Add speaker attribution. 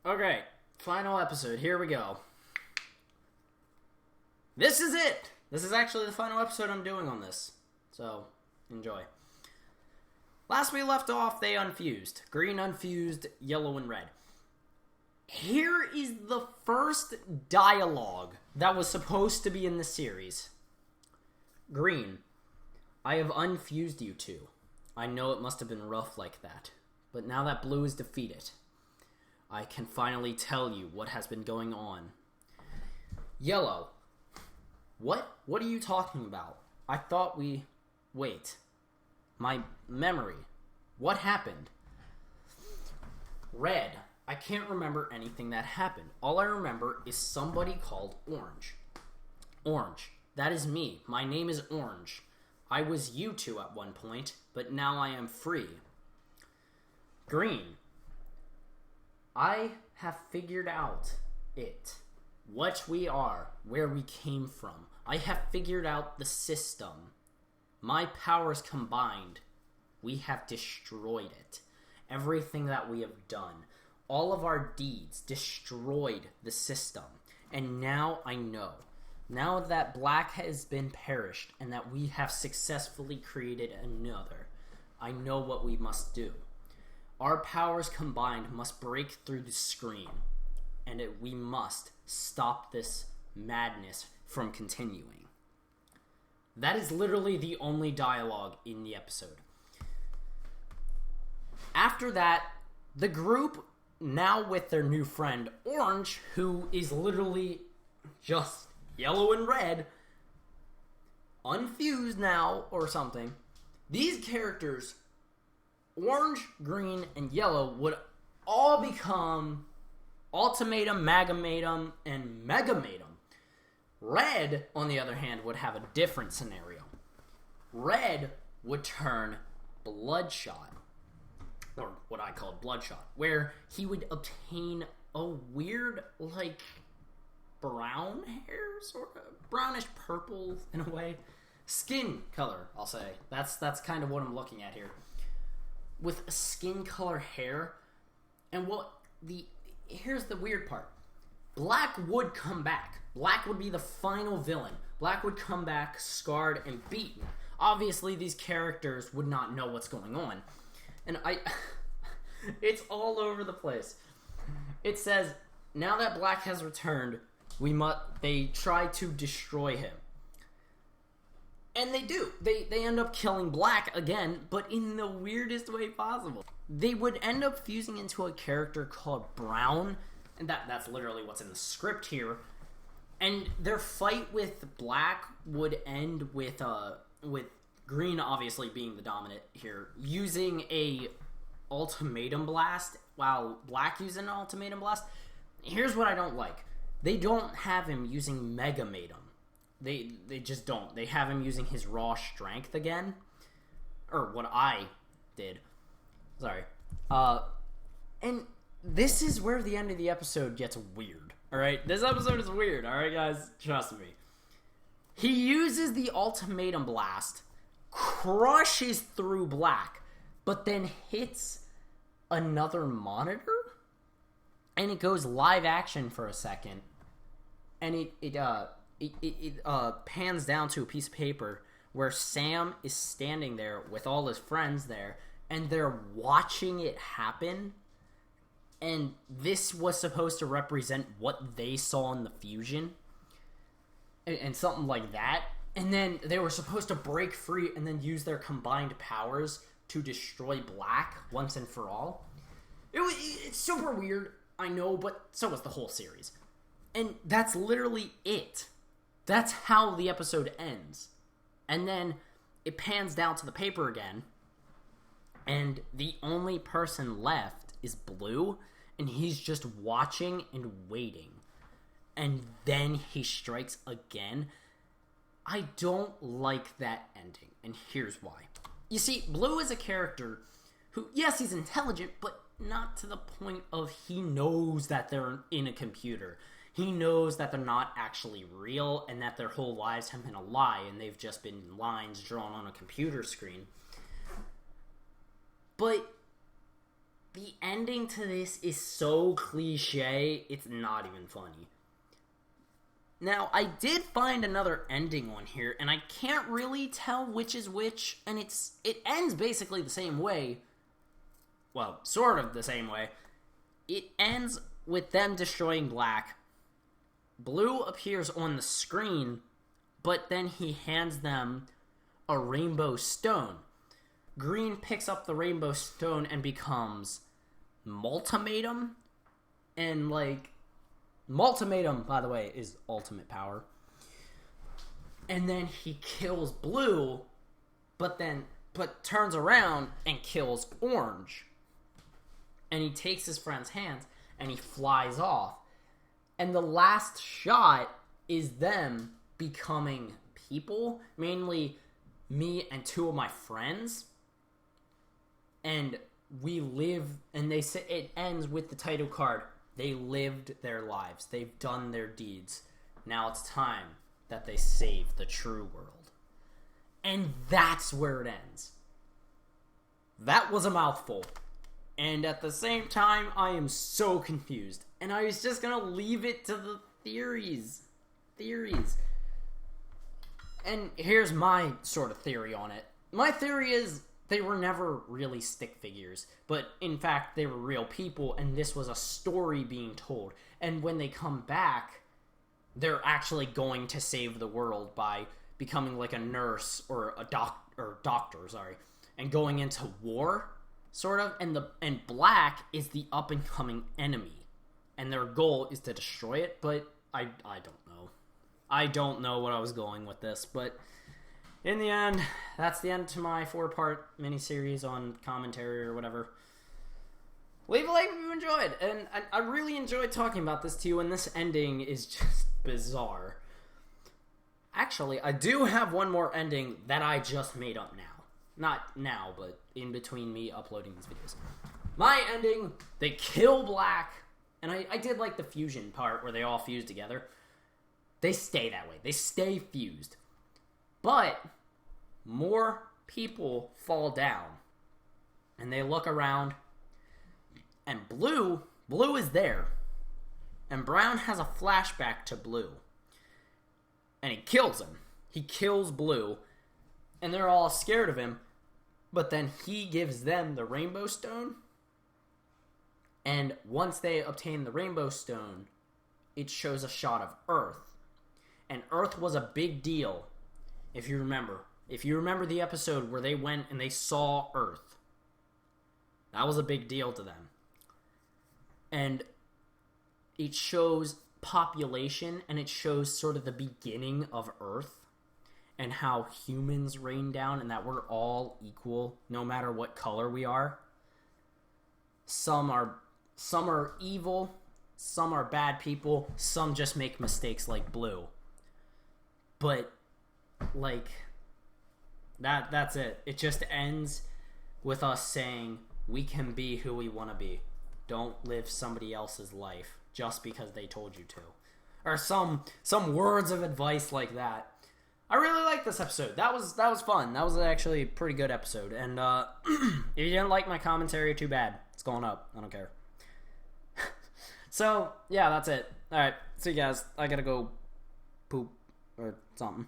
Speaker 1: Okay, final episode. Here we go. This is it! This is actually the final episode I'm doing on this. So, enjoy. Last we left off, they unfused. Green unfused, yellow and red. Here is the first dialogue that was supposed to be in the series. Green, I have unfused you two. I know it must have been rough like that, but now that Blue is defeated, I can finally tell you what has been going on. Yellow, what are you talking about? I thought we... Wait. My memory. What happened? Red, I can't remember anything that happened. All I remember is somebody called Orange. Orange, that is me. My name is Orange. I was you two at one point, but now I am free. Green, I have figured out it. What we are, where we came from. I have figured out the system. My powers combined, we have destroyed it. Everything that we have done, all of our deeds destroyed the system. And now I know. Now that Black has been perished and that we have successfully created another, I know what we must do. Our powers combined must break through the screen, and we must stop this madness from continuing. That is literally the only dialogue in the episode. After that, the group, now with their new friend Orange, who is literally just yellow and red, unfused now or something, these characters, Orange, Green, and Yellow, would all become Ultimatum, Magamatum, and Megamatum. Red, on the other hand, would have a different scenario. Red would turn Bloodshot, or what I call Bloodshot, where he would obtain a weird, like, brown hair, sort of brownish purple in a way, skin color. I'll say that's kind of what I'm looking at here, with skin color hair. And here's the weird part: Black would come back. Black would be the final villain. Black would come back scarred and beaten. Obviously, these characters would not know what's going on, and it's all over the place. It says now that Black has returned, they try to destroy him. And they do. They end up killing Black again, but in the weirdest way possible. They would end up fusing into a character called Brown, and that's literally what's in the script here. And their fight with Black would end with Green obviously being the dominant here, using a ultimatum blast, while Black using an ultimatum blast. Here's what I don't like. They don't have him using Megamatum. They just don't. They have him using his raw strength again. Or what I did. Sorry. And this is where the end of the episode gets weird. Alright? This episode is weird. Alright, guys? Trust me. He uses the ultimatum blast, crushes through Black, but then hits another monitor? And it goes live action for a second. And it pans down to a piece of paper where Sam is standing there with all his friends there, and they're watching it happen. And this was supposed to represent what they saw in the fusion, and something like that. And then they were supposed to break free and then use their combined powers to destroy Black once and for all. It's super weird, I know, but so was the whole series. And that's literally it. That's how the episode ends. And then it pans down to the paper again, and the only person left is Blue, and he's just watching and waiting. And then he strikes again. I don't like that ending, and here's why. You see, Blue is a character who, yes, he's intelligent, but not to the point of he knows that they're in a computer. He knows that they're not actually real, and that their whole lives have been a lie, and they've just been lines drawn on a computer screen. But the end ending to this is so cliche, it's not even funny. Now, I did find another ending on here, and I can't really tell which is which, and it ends basically the same way. Well, sort of the same way. It ends with them destroying Black. Blue appears on the screen, but then he hands them a rainbow stone. Green picks up the rainbow stone and becomes Multimatum, and Multimatum, by the way, is ultimate power. And then he kills Blue, but turns around and kills Orange. And he takes his friend's hands and he flies off. And the last shot is them becoming people, mainly me and two of my friends. And we live, and they say it ends with the title card. They lived their lives. They've done their deeds. Now it's time that they save the true world. And that's where it ends. That was a mouthful. And at the same time, I am so confused. And I was just going to leave it to the theories. And here's my sort of theory on it. My theory is they were never really stick figures, but in fact they were real people, and this was a story being told. And when they come back, they're actually going to save the world by becoming like a nurse or a doctor, and going into war, sort of. And Black is the up and coming enemy, and their goal is to destroy it. But I don't know. I don't know what I was going with this, but in the end, that's the end to my 4-part miniseries on commentary or whatever. Leave a like if you enjoyed, and I really enjoyed talking about this to you, and this ending is just bizarre. Actually, I do have one more ending that I just made up now. Not now, but in between me uploading these videos. My ending, they kill Black, and I did like the fusion part where they all fuse together. They stay that way. They stay fused. But more people fall down, and they look around, and Blue is there, and Brown has a flashback to Blue, and he kills him. He kills Blue, and they're all scared of him, but then he gives them the Rainbow Stone, and once they obtain the Rainbow Stone, it shows a shot of Earth, and Earth was a big deal. If you remember the episode where they went and they saw Earth, that was a big deal to them. And it shows population, and it shows sort of the beginning of Earth, and how humans rain down, and that we're all equal, no matter what color we are. Some are evil, some are bad people, some just make mistakes like Blue. But that's it. It just ends with us saying we can be who we want to be. Don't live somebody else's life just because they told you to. Or some words of advice like that. I really like this episode. That was fun. That was actually a pretty good episode. And if you didn't like my commentary, too bad. It's going up. I don't care. So, yeah, that's it. Alright, see you guys. I gotta go poop or something.